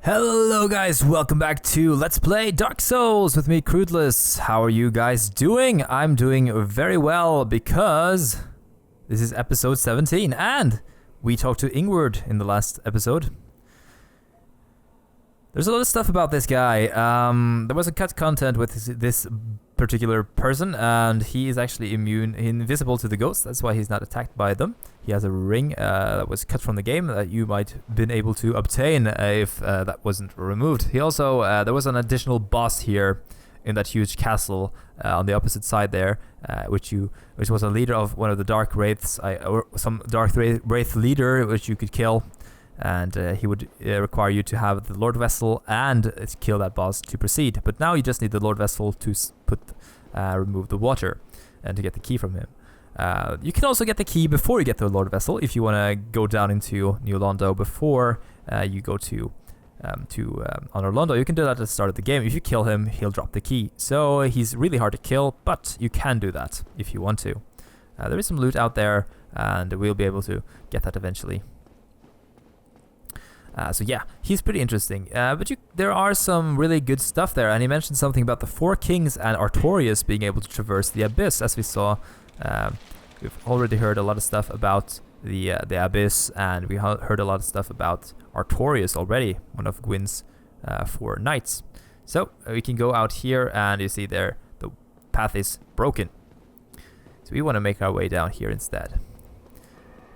Hello guys, welcome back to Let's Play Dark Souls with me, Crudeless. How are you guys doing? I'm doing very well because this is episode 17 and we talked to Ingward in the last episode. There's a lot of stuff about this guy. There was a cut content with this particular person and he is actually invisible to the ghosts. That's why he's not attacked by them. He has a ring that was cut from the game that you might have been able to obtain if that wasn't removed. He also, there was an additional boss here in that huge castle on the opposite side there, which was a leader of one of the dark wraiths, or some dark wraith leader which you could kill, and he would require you to have the Lord Vessel and kill that boss to proceed. But now you just need the Lord Vessel to remove the water and to get the key from him. You can also get the key before you get the Lord Vessel if you want to go down into New Londo before you go to Honor Londo. You can do that at the start of the game. If you kill him, he'll drop the key. So he's really hard to kill, but you can do that if you want to. There is some loot out there, and we'll be able to get that eventually. So yeah, he's pretty interesting. But there are some really good stuff there, and he mentioned something about the Four Kings and Artorias being able to traverse the Abyss, as we saw. We've already heard a lot of stuff about the Abyss, and we heard a lot of stuff about Artorias already, one of Gwyn's 4 knights. So we can go out here, and you see there the path is broken. So we want to make our way down here instead.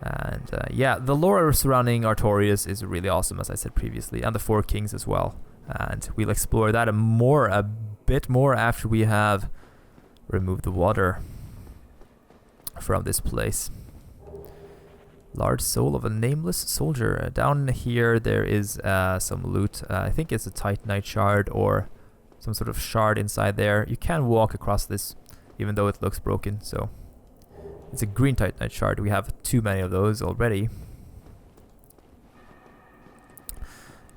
And yeah, the lore surrounding Artorias is really awesome, as I said previously, and the Four Kings as well. And we'll explore that a bit more after we have removed the water from this place. Large soul of a nameless soldier. Down here there is some loot. I think it's a Titanite shard or some sort of shard inside there. You can walk across this even though it looks broken. So it's a green Titanite shard. We have too many of those already.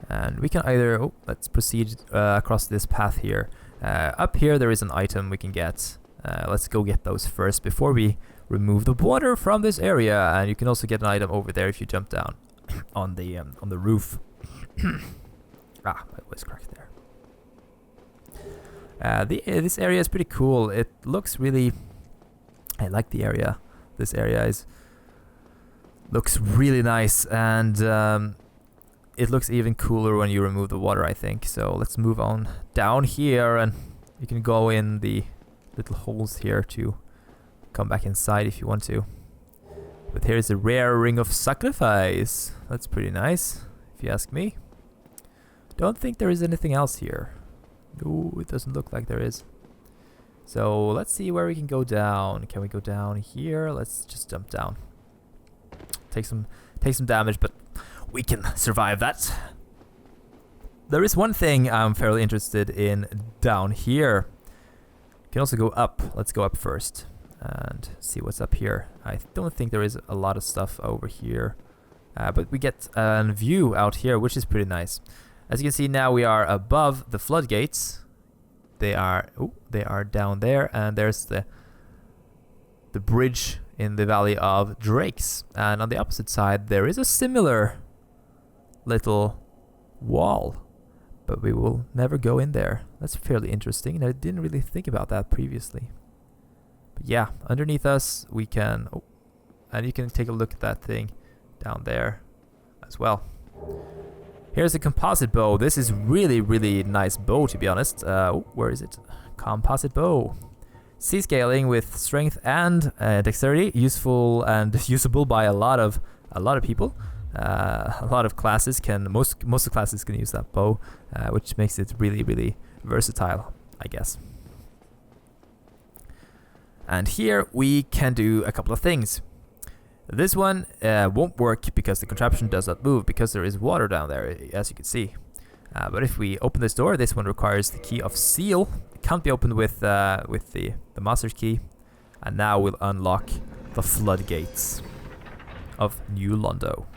And we can either... let's proceed across this path here. Up here there is an item we can get. Let's go get those first before we remove the water from this area. And you can also get an item over there if you jump down on the roof. My voice cracked there. This area is pretty cool. It looks really... I like the area. This area looks really nice, and it looks even cooler when you remove the water, I think. So let's move on down here, and you can go in the little holes here to come back inside if you want to. But here's a rare ring of sacrifice. That's pretty nice, if you ask me. Don't think there is anything else here. No, it doesn't look like there is. So let's see where we can go down. Can we go down here? Let's just jump down. Take some damage, but we can survive that. There is one thing I'm fairly interested in down here. You can also go up. Let's go up first and see what's up here. I don't think there is a lot of stuff over here, but we get a view out here, which is pretty nice. As you can see now, we are above the floodgates. They are down there, and there's the bridge in the Valley of Drakes. And on the opposite side, there is a similar little wall, but we will never go in there. That's fairly interesting, and I didn't really think about that previously. But yeah, underneath us, we can... and you can take a look at that thing down there as well. Here's a composite bow. This is really, really nice bow, to be honest. Where is it? Composite bow. C-scaling with strength and dexterity. Useful and usable by a lot of people. A lot of classes can... Most of the classes can use that bow, which makes it really, really versatile, I guess. And here we can do a couple of things. This one won't work because the contraption does not move because there is water down there, as you can see. But if we open this door, this one requires the key of seal. It can't be opened with the master's key. And now we'll unlock the floodgates of New Londo.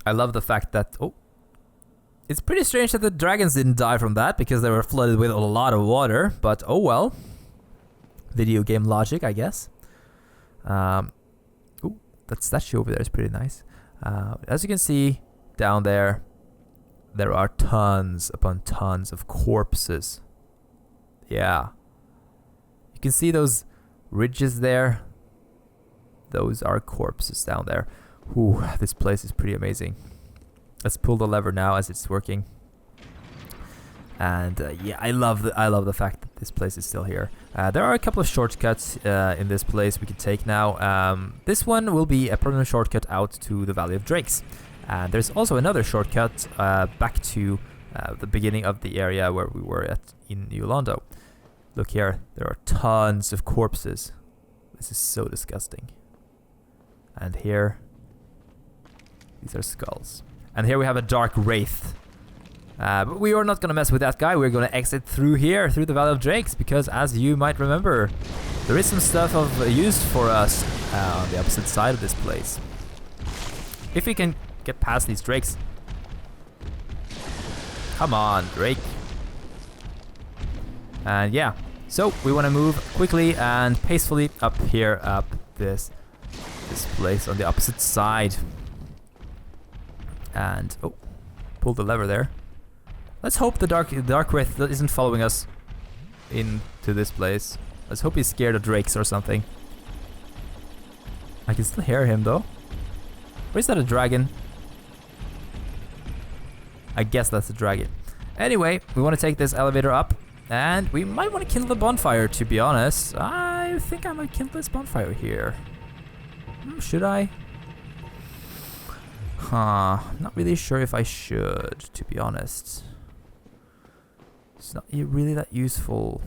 I love the fact that... Oh, it's pretty strange that the dragons didn't die from that because they were flooded with a lot of water. But oh well. Video game logic, I guess. That statue over there is pretty nice. As you can see down there, there are tons upon tons of corpses. Yeah. You can see those ridges there. Those are corpses down there. Ooh, this place is pretty amazing. Let's pull the lever now as it's working. And yeah, I love the fact that this place is still here. There are a couple of shortcuts in this place we can take now. This one will be a permanent shortcut out to the Valley of Drakes. And there's also another shortcut back to the beginning of the area where we were at in New Londo. Look here, there are tons of corpses. This is so disgusting. And here, these are skulls. And here we have a dark wraith. But we are not going to mess with that guy. We're going to exit through here, through the Valley of Drakes, because as you might remember, there is some stuff of use for us on the opposite side of this place. If we can get past these drakes. Come on, Drake. And yeah, so we want to move quickly and peacefully up here, up this place on the opposite side. And oh, pull the lever there. Let's hope the dark wraith isn't following us into this place. Let's hope he's scared of drakes or something. I can still hear him though. Or is that a dragon? I guess that's a dragon. Anyway, we want to take this elevator up. And we might want to kindle the bonfire, to be honest. I think I might kindle this bonfire here. Should I? I'm not really sure if I should, to be honest. It's not really that useful.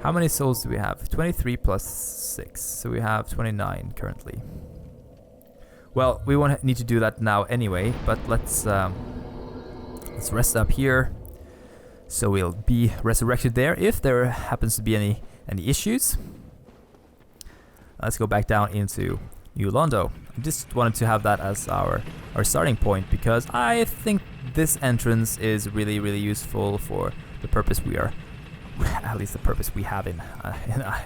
How many souls do we have? 23 plus 6. So we have 29 currently. Well, we won't need to do that now anyway, but let's rest up here. So we'll be resurrected there if there happens to be any issues. Let's go back down into New Londo. I just wanted to have that as our starting point because I think this entrance is really, really useful for the purpose we are, at least the purpose we have in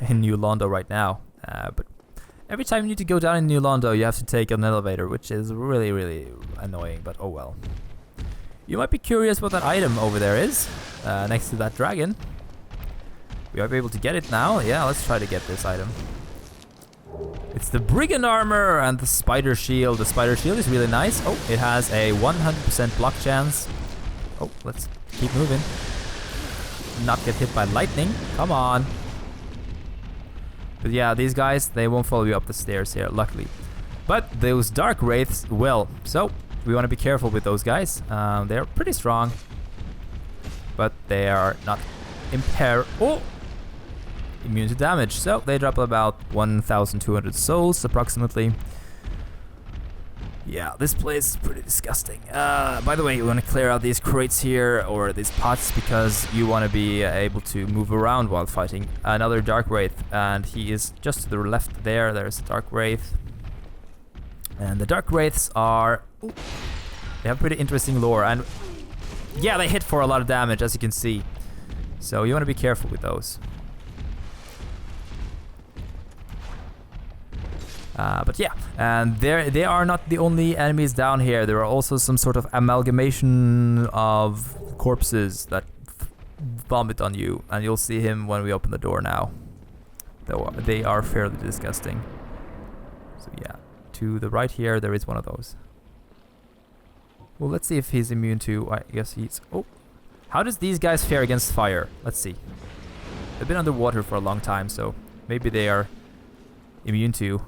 New Londo right now. But every time you need to go down in New Londo, you have to take an elevator, which is really, really annoying, but oh well. You might be curious what that item over there is, next to that dragon. We might be able to get it now. Yeah, let's try to get this item. It's the brigand armor and the spider shield. The spider shield is really nice. Oh, it has a 100% block chance. Oh, let's keep moving. Not get hit by lightning. Come on. But yeah, these guys, they won't follow you up the stairs here, luckily. But those dark wraiths will. So we want to be careful with those guys. They're pretty strong, but they are not immune to damage. So they drop about 1,200 souls approximately. Yeah, this place is pretty disgusting. By the way, you want to clear out these crates here, or these pots, because you want to be able to move around while fighting another dark wraith. And he is just to the left there. There's a dark wraith. And the dark wraiths are... Ooh, they have pretty interesting lore. And yeah, they hit for a lot of damage, as you can see. So you want to be careful with those. But yeah, and they are not the only enemies down here. There are also some sort of amalgamation of corpses that vomit on you, and you'll see him when we open the door now. They are fairly disgusting. So yeah, to the right here, there is one of those. Well, let's see if he's immune to... I guess he's... Oh, how does these guys fare against fire? Let's see. They've been underwater for a long time, so maybe they are immune to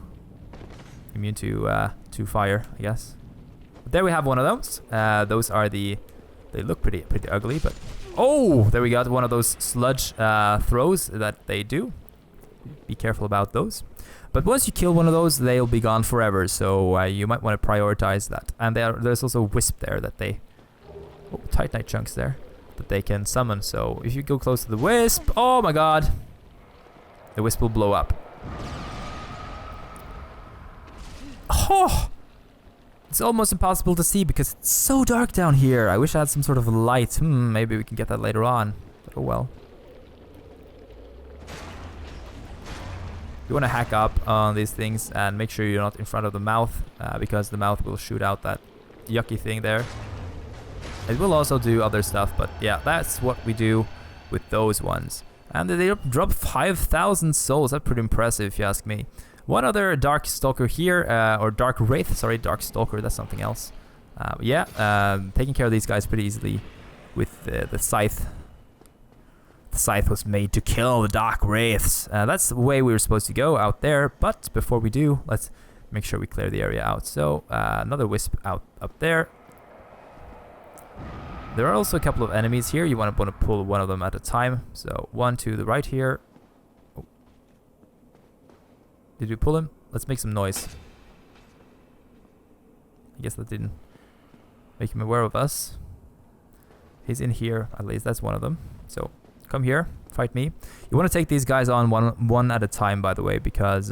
fire, I guess. But there we have one of those. Those are they look pretty ugly, but oh, there we got one of those sludge throws that they do. Be careful about those. But once you kill one of those, they'll be gone forever. So you might want to prioritize that. And there's also a wisp there that they titanite chunks there that they can summon. So if you go close to the wisp, oh my god, the wisp will blow up. Oh! It's almost impossible to see because it's so dark down here. I wish I had some sort of light. Maybe we can get that later on. But oh well. You want to hack up on these things and make sure you're not in front of the mouth, because the mouth will shoot out that yucky thing there. It will also do other stuff, but yeah, that's what we do with those ones. And they drop 5,000 souls. That's pretty impressive if you ask me. One other Dark Stalker here, or Dark Wraith, sorry, Dark Stalker, that's something else. Taking care of these guys pretty easily with the scythe. The scythe was made to kill the Dark Wraiths. That's the way we were supposed to go out there, but before we do, let's make sure we clear the area out. So, another wisp out up there. There are also a couple of enemies here. You want to pull one of them at a time. So, one to the right here. Oh. Did we pull him? Let's make some noise. I guess that didn't make him aware of us. He's in here, at least. That's one of them. So, come here, fight me. You want to take these guys on one at a time, by the way, because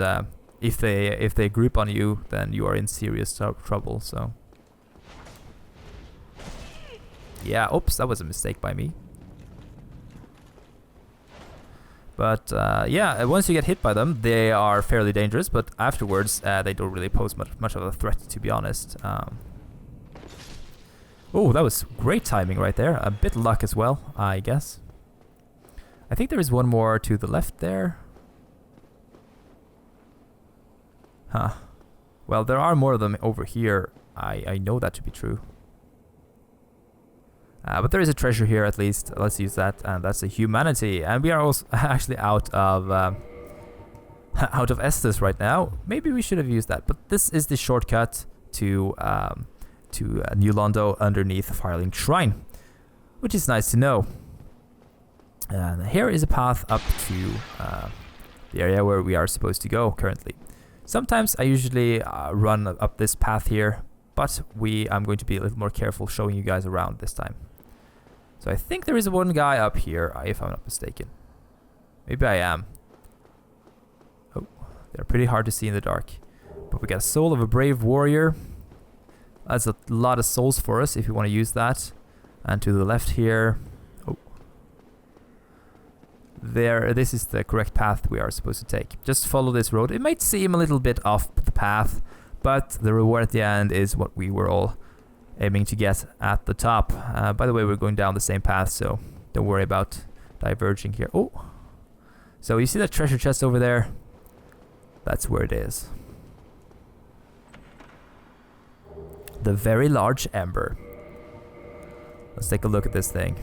if they group on you, then you are in serious trouble. So, yeah, oops, that was a mistake by me. But yeah, once you get hit by them, they are fairly dangerous. But afterwards, they don't really pose much of a threat, to be honest. Oh, that was great timing right there. A bit luck as well, I guess. I think there is one more to the left there. Huh. Well, there are more of them over here. I know that to be true. But there is a treasure here at least. Let's use that, and that's a humanity. And we are also actually out of Estus right now. Maybe we should have used that. But this is the shortcut to New Londo underneath Firelink Shrine, which is nice to know. And here is a path up to the area where we are supposed to go currently. Sometimes I usually run up this path here, but I'm going to be a little more careful showing you guys around this time. So I think there is one guy up here, if I'm not mistaken. Maybe I am. Oh, they're pretty hard to see in the dark. But we got a soul of a brave warrior. That's a lot of souls for us if you want to use that. And to the left here. Oh. There, this is the correct path we are supposed to take. Just follow this road. It might seem a little bit off the path, but the reward at the end is what we were all aiming to get at the top. By the way, we're going down the same path, so don't worry about diverging here. Oh, so you see that treasure chest over there? That's where it is. The very large Ember. Let's take a look at this thing.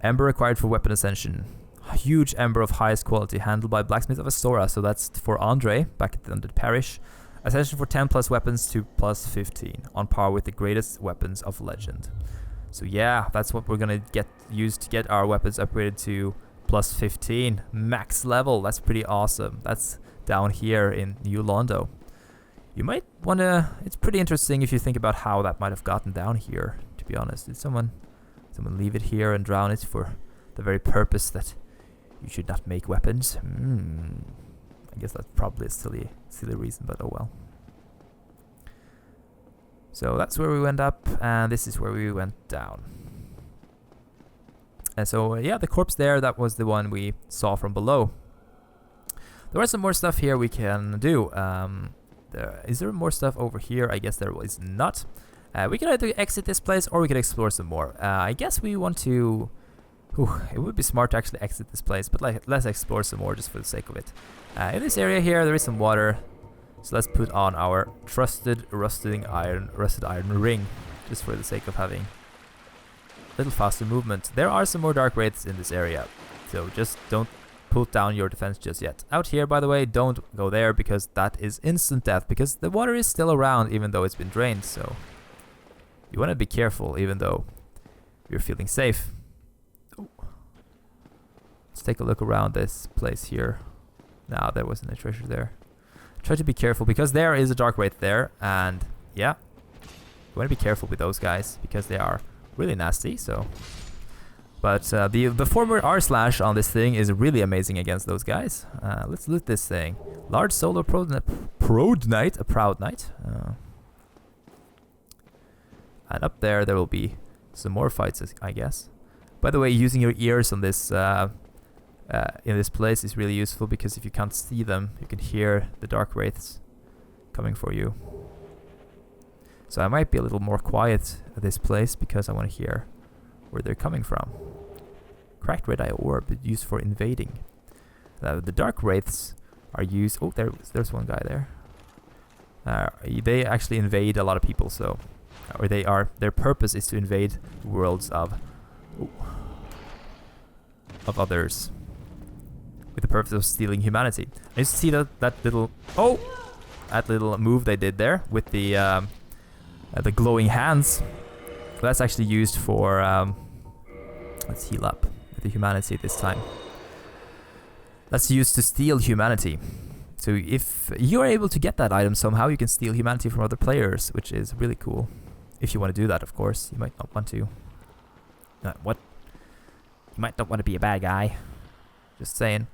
Ember required for weapon ascension. A huge ember of highest quality handled by blacksmith of Astora. So that's for Andre back at the Undead Parish. Ascension for 10 plus weapons to plus 15, on par with the greatest weapons of legend. So yeah, that's what we're gonna use to get our weapons upgraded to plus 15 max level. That's pretty awesome. That's down here in New Londo. You might wanna. It's pretty interesting if you think about how that might have gotten down here. To be honest, did someone leave it here and drown it for the very purpose that you should not make weapons? I guess that's probably a silly reason, but oh well. So that's where we went up, and this is where we went down. And so, yeah, the corpse there, that was the one we saw from below. There was some more stuff here we can do. Is there more stuff over here? I guess there is not. We can either exit this place or we can explore some more. I guess we want to... it would be smart to actually exit this place, but let's explore some more just for the sake of it. In this area here, there is some water. So let's put on our trusted rusted iron ring, just for the sake of having a little faster movement. There are some more dark wraiths in this area, so just don't put down your defense just yet. Out here, by the way, don't go there because that is instant death, because the water is still around even though it's been drained, so you want to be careful even though you're feeling safe. Let's take a look around this place here. No, there wasn't a treasure there. Try to be careful because there is a dark wraith there, and yeah, you want to be careful with those guys because they are really nasty. So But the former r// on this thing is really amazing against those guys. Let's loot this thing. Large solar proud knight, a proud knight. And up there will be some more fights, I guess. By the way, using your ears on this in this place is really useful, because if you can't see them, you can hear the dark wraiths coming for you. So I might be a little more quiet at this place because I want to hear where they're coming from. Cracked red eye orb used for invading. The dark wraiths are used. Oh, there's one guy there. They actually invade a lot of people. So, or their purpose is to invade worlds of others, with the purpose of stealing humanity. I used to see that little move they did there with the glowing hands. That's actually used for let's heal up with the humanity this time. That's used to steal humanity. So if you're able to get that item somehow, you can steal humanity from other players, which is really cool. If you want to do that, of course. You might not want to. What? You might not want to be a bad guy. Just saying.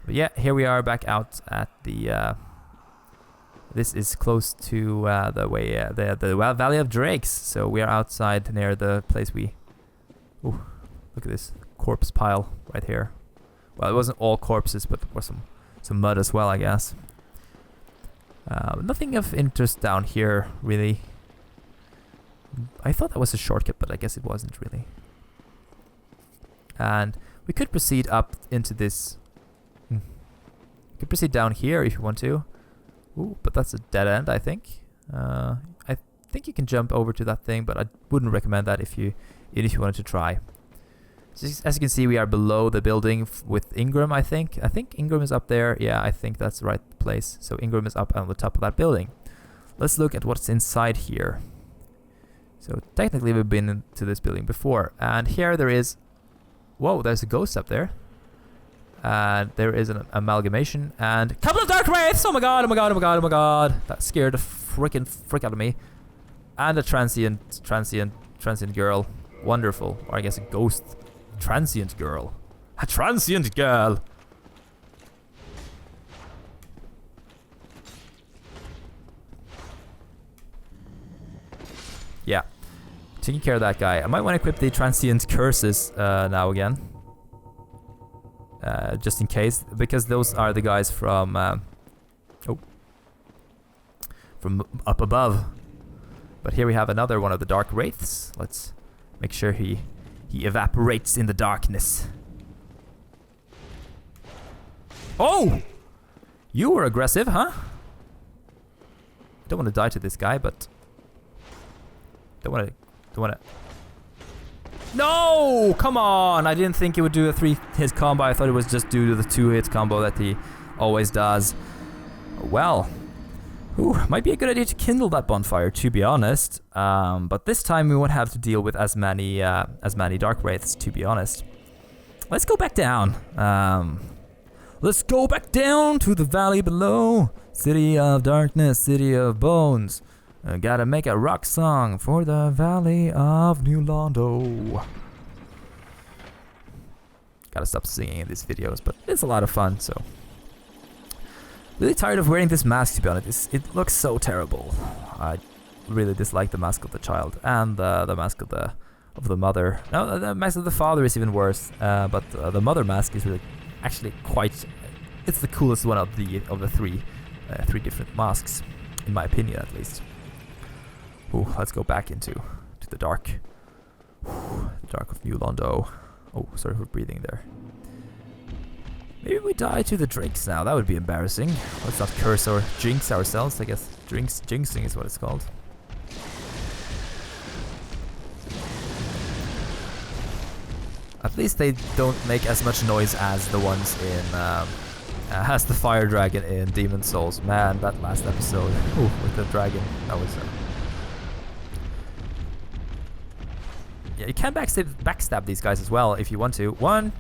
But yeah, here we are back out at the... this is close to the Valley of Drakes. So we are outside near the place we... Ooh, look at this corpse pile right here. Well, it wasn't all corpses, but there was some mud as well, I guess. Nothing of interest down here, really. I thought that was a shortcut, but I guess it wasn't really. And we could proceed up into this. We could proceed down here if you want to. Ooh, but that's a dead end, I think. I think you can jump over to that thing, but I wouldn't recommend that if you wanted to try. So as you can see, we are below the building with Ingram, I think. I think Ingram is up there. Yeah, I think that's the right place. So Ingram is up on the top of that building. Let's look at what's inside here. So technically we've been into this building before. And here there is... Whoa, there's a ghost up there. And there is an amalgamation and... a couple of dark wraiths! Oh my god, oh my god, oh my god, oh my god. That scared the frick out of me. And a transient girl. Wonderful. Or I guess a ghost. Transient girl. A transient girl! Yeah. Taking care of that guy. I might want to equip the transient curses now again. Just in case. Because those are the guys from... from up above. But here we have another one of the dark wraiths. Let's make sure he evaporates in the darkness. Oh! You were aggressive, huh? Don't want to die to this guy, but... Don't want to... No! Come on! I didn't think it would do a 3-hit combo. I thought it was just due to the 2-hit combo that he always does. Well... Ooh, might be a good idea to kindle that bonfire, to be honest. But this time we won't have to deal with as many dark wraiths, to be honest. Let's go back down. Let's go back down to the valley below. City of darkness, city of bones. Gotta make a rock song for the valley of New Londo. Gotta stop singing in these videos, but it's a lot of fun, so... Really tired of wearing this mask, to be honest. It looks so terrible. I really dislike the mask of the child and the mask of the mother. No, the mask of the father is even worse. But the mother mask is really actually quite. It's the coolest one of the three different masks, in my opinion, at least. Ooh, let's go back to the dark. The dark of New Londo. Oh, sorry for breathing there. Maybe we die to the drakes now. That would be embarrassing. Let's not curse or jinx ourselves. I guess jinxing is what it's called. At least they don't make as much noise as the ones in as the fire dragon in Demon Souls. Man, that last episode with the dragon, that was yeah, you can backstab these guys as well if you want to. One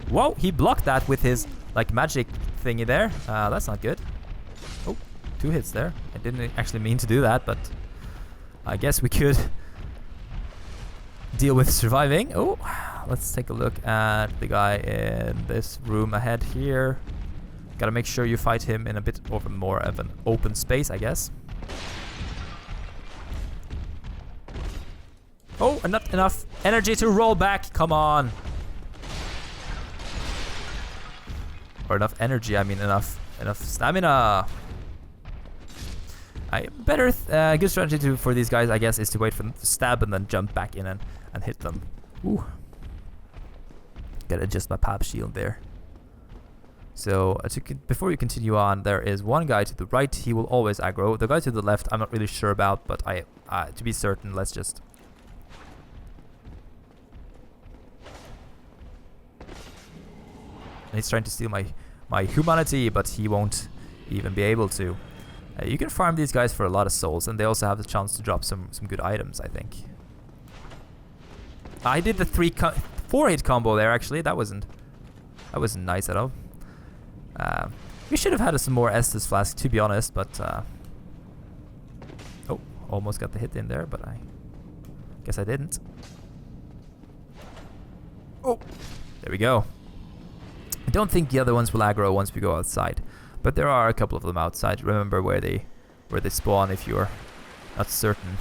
Whoa, he blocked that with his, like, magic thingy there. That's not good. Oh, 2 hits there. I didn't actually mean to do that, but I guess we could deal with surviving. Oh, let's take a look at the guy in this room ahead here. Gotta make sure you fight him in a bit of more of an open space, I guess. Oh, and not enough energy to roll back. Come on. Or enough energy, I mean enough stamina. Good strategy for these guys, I guess, is to wait for them to stab and then jump back in and hit them. Ooh. Gotta adjust my pop shield there. So, before you continue on, there is one guy to the right. He will always aggro. The guy to the left, I'm not really sure about, but to be certain, let's just... He's trying to steal my humanity, but he won't even be able to. You can farm these guys for a lot of souls, and they also have the chance to drop some good items, I think. I did the 4-hit combo there, actually. That wasn't nice at all. We should have had some more Estus Flask, to be honest, but... Oh, almost got the hit in there, but I guess I didn't. Oh, there we go. I don't think the other ones will aggro once we go outside, but there are a couple of them outside. Remember where they spawn if you're not certain.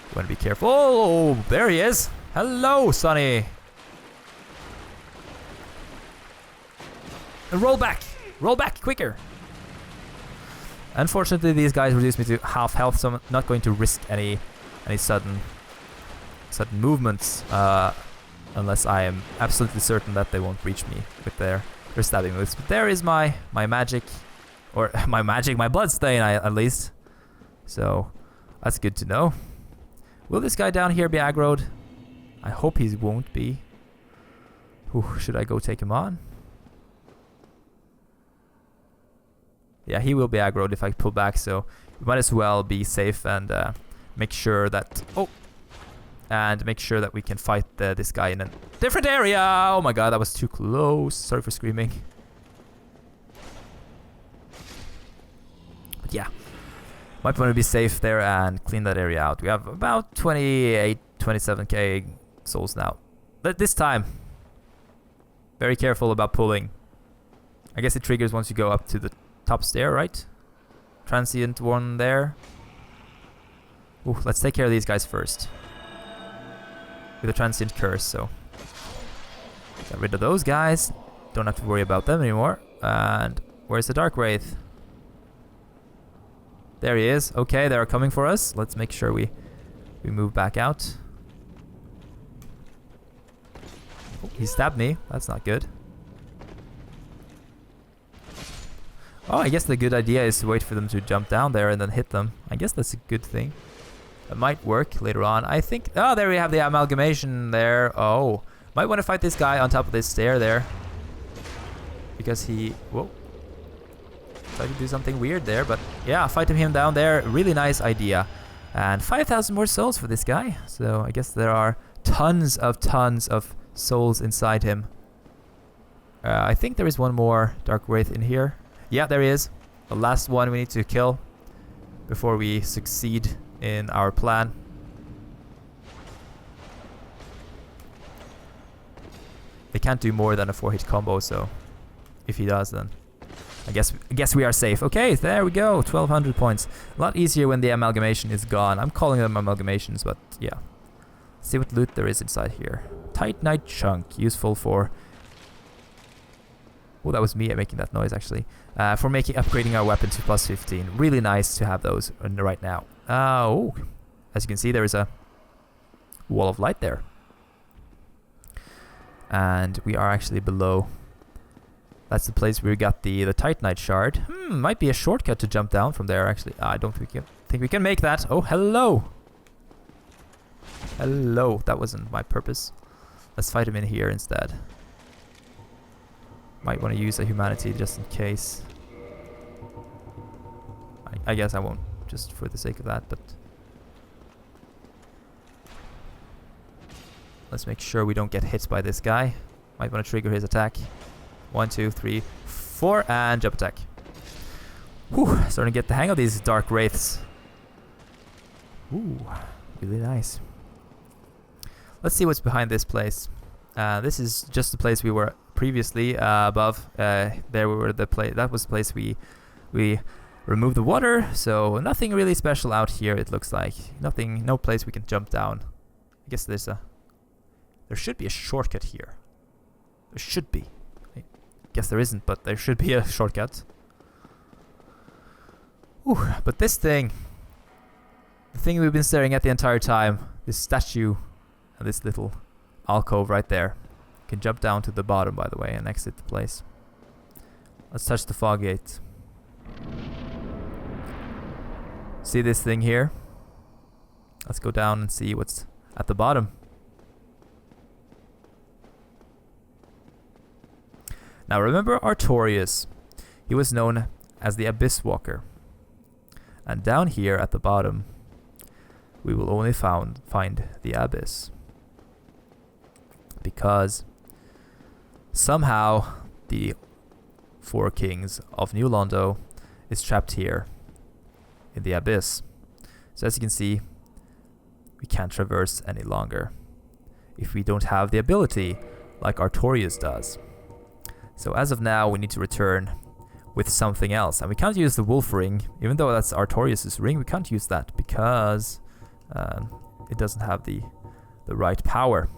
You want to be careful. Oh, there he is. Hello, Sonny. And roll back quicker. Unfortunately, these guys reduced me to half health, so I'm not going to risk any sudden movements. Unless I am absolutely certain that they won't reach me with their stabbing moves. But there is my magic, or my bloodstain at least. So that's good to know. Will this guy down here be aggroed? I hope he won't be. Ooh, should I go take him on? Yeah, he will be aggroed if I pull back, so we might as well be safe and make sure that... Oh! And make sure that we can fight this guy in a different area. Oh my god, that was too close. Sorry for screaming. But yeah, might want to be safe there and clean that area out. We have about 27k souls now. But this time, very careful about pulling. I guess it triggers once you go up to the top stair, right? Transient one there. Ooh, let's take care of these guys first. With a transient curse, so get rid of those guys. Don't have to worry about them anymore. And where's the Dark Wraith? There he is. Okay, they're coming for us. Let's make sure we move back out. Oh, he stabbed me. That's not good. Oh, I guess the good idea is to wait for them to jump down there and then hit them. I guess that's a good thing. It might work later on. I think... Oh, there we have the amalgamation there. Oh. Might want to fight this guy on top of this stair there. Because he... Whoa. Tried to do something weird there, but... Yeah, fighting him down there. Really nice idea. And 5,000 more souls for this guy. So I guess there are tons of souls inside him. I think there is one more Dark Wraith in here. Yeah, there he is. The last one we need to kill before we succeed in our plan. They can't do more than a 4-hit combo, so if he does, then I guess we are safe. Okay, there we go. 1,200 points. A lot easier when the amalgamation is gone. I'm calling them amalgamations, but yeah. Let's see what loot there is inside here. Titanite chunk, useful for... Oh, that was me making that noise, actually. For upgrading our weapon to +15. Really nice to have those right now. Oh, as you can see, there is a wall of light there. And we are actually below. That's the place where we got the Titanite shard. Might be a shortcut to jump down from there, actually. I don't think we can make that. Oh, hello. Hello. That wasn't my purpose. Let's fight him in here instead. Might want to use a humanity just in case. I guess I won't, just for the sake of that, but... Let's make sure we don't get hit by this guy. Might want to trigger his attack. 1, 2, 3, 4, and jump attack. Whew, starting to get the hang of these dark wraiths. Ooh, really nice. Let's see what's behind this place. This is just the place we were previously above. There we were the place. That was the place we removed the water. So nothing really special out here. It looks like nothing. No place we can jump down. I guess there should be a shortcut here. There should be. I guess there isn't, but there should be a shortcut. Ooh, but this thing, the thing we've been staring at the entire time, this statue and this little alcove right there. You can jump down to the bottom, by the way, and exit the place. Let's touch the fog gate. See this thing here? Let's go down and see what's at the bottom. Now remember Artorius. He was known as the Abyss Walker. And down here at the bottom, we will only find the Abyss. Because somehow the 4 kings of New Londo is trapped here in the Abyss. So as you can see, we can't traverse any longer if we don't have the ability like Artorius does. So as of now, we need to return with something else. And we can't use the wolf ring, even though that's Artorius' ring. We can't use that because it doesn't have the right power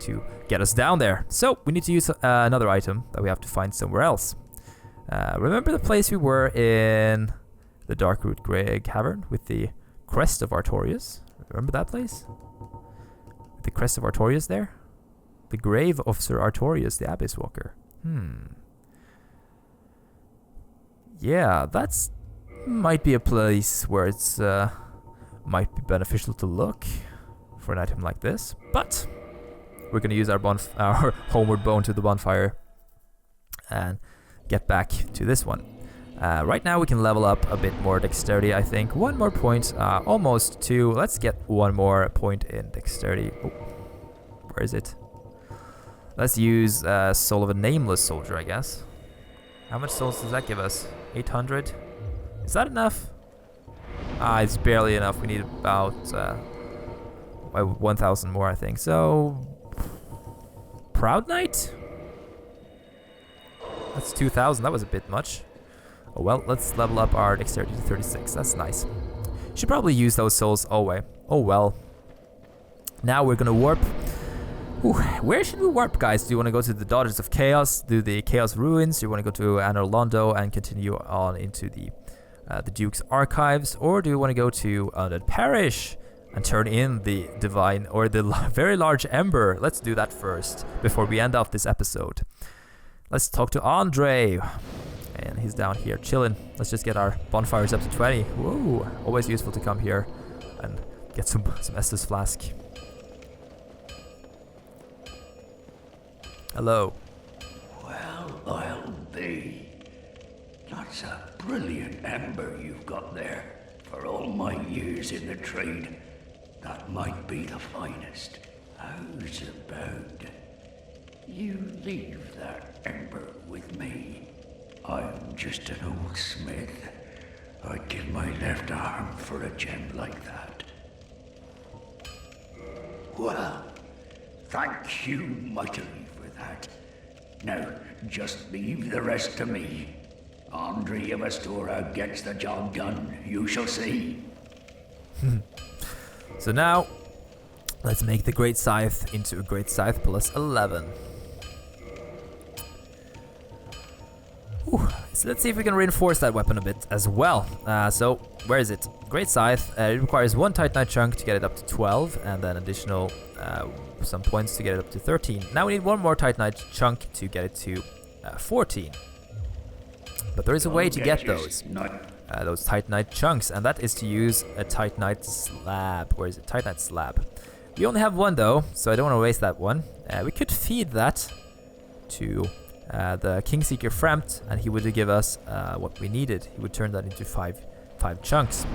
to get us down there. So we need to use another item that we have to find somewhere else. Remember the place we were in the Darkroot Cavern with the crest of Artorius? Remember that place? With the crest of Artorius there? The grave of Sir Artorius, the Abyss Walker. Yeah, that's might be a place where it's might be beneficial to look for an item like this. But we're gonna use our homeward bone to the bonfire and get back to this one. Right now we can level up a bit more dexterity, I think. 1 more point, almost 2. Let's get 1 more point in dexterity. Oh, where is it? Let's use Soul of a Nameless Soldier, I guess. How much souls does that give us? 800? Is that enough? It's barely enough. We need about 1,000 more, I think. So, Proud Knight? That's 2,000. That was a bit much. Oh well, let's level up our dexterity to 36. That's nice. Should probably use those souls. Oh well. Now we're gonna warp. Ooh, where should we warp, guys? Do you want to go to the Daughters of Chaos, do the Chaos Ruins? Do you want to go to Anor Londo and continue on into the Duke's Archives? Or do you want to go to Undead Parish and turn in the Divine, or the very large Ember? Let's do that first, before we end off this episode. Let's talk to Andre. And he's down here chilling. Let's just get our bonfires up to 20. Whoa, always useful to come here and get some Estus Flask. Hello. Well, I'll be. That's a brilliant ember you've got there. For all my years in the trade, that might be the finest. How's about you leave that ember with me? I'm just an old smith. I'd give my left arm for a gem like that. Well, thank you mightily for that. Now, just leave the rest to me. Andre of Astora gets the job done. You shall see. So now, let's make the Great Scythe into a Great Scythe plus 11. Whew. So let's see if we can reinforce that weapon a bit as well. So, where is it? Great Scythe. It requires 1 Titanite chunk to get it up to 12, and then additional some points to get it up to 13. Now we need 1 more Titanite chunk to get it to 14. But there is a way to get those Titanite chunks, and that is to use a Titanite slab. Where is it? Titanite slab. We only have 1 though, so I don't want to waste that one. We could feed that to the Kingseeker Frempt, and he would give us what we needed. He would turn that into 5 chunks.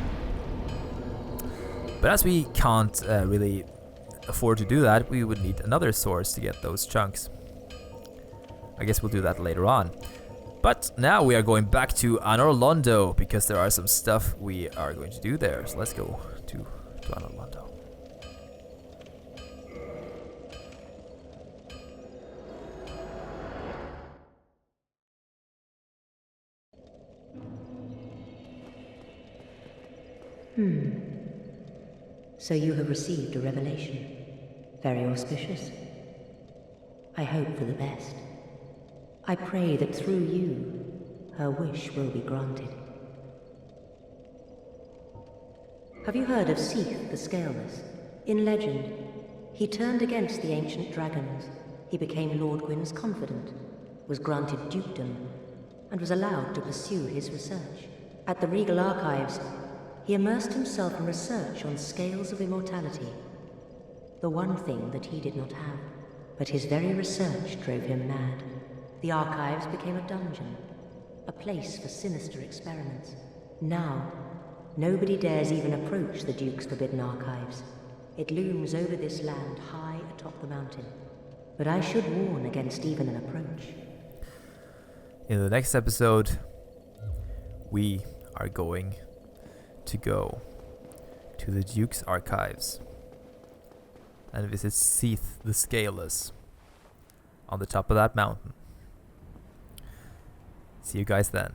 But as we can't really afford to do that, we would need another source to get those chunks. I guess we'll do that later on. But now we are going back to Anora Londo because there are some stuff we are going to do there. So let's go to Anora Londo. So you have received a revelation. Very auspicious. I hope for the best. I pray that through you, her wish will be granted. Have you heard of Seath the Scaleless? In legend, he turned against the ancient dragons. He became Lord Gwyn's confidant, was granted dukedom, and was allowed to pursue his research. At the Regal Archives, he immersed himself in research on scales of immortality, the one thing that he did not have. But his very research drove him mad. The archives became a dungeon, a place for sinister experiments. Now, nobody dares even approach the Duke's forbidden archives. It looms over this land high atop the mountain. But I should warn against even an approach. In the next episode, we are going to go to the Duke's archives and visit Seath the Scaleless on the top of that mountain. See you guys then.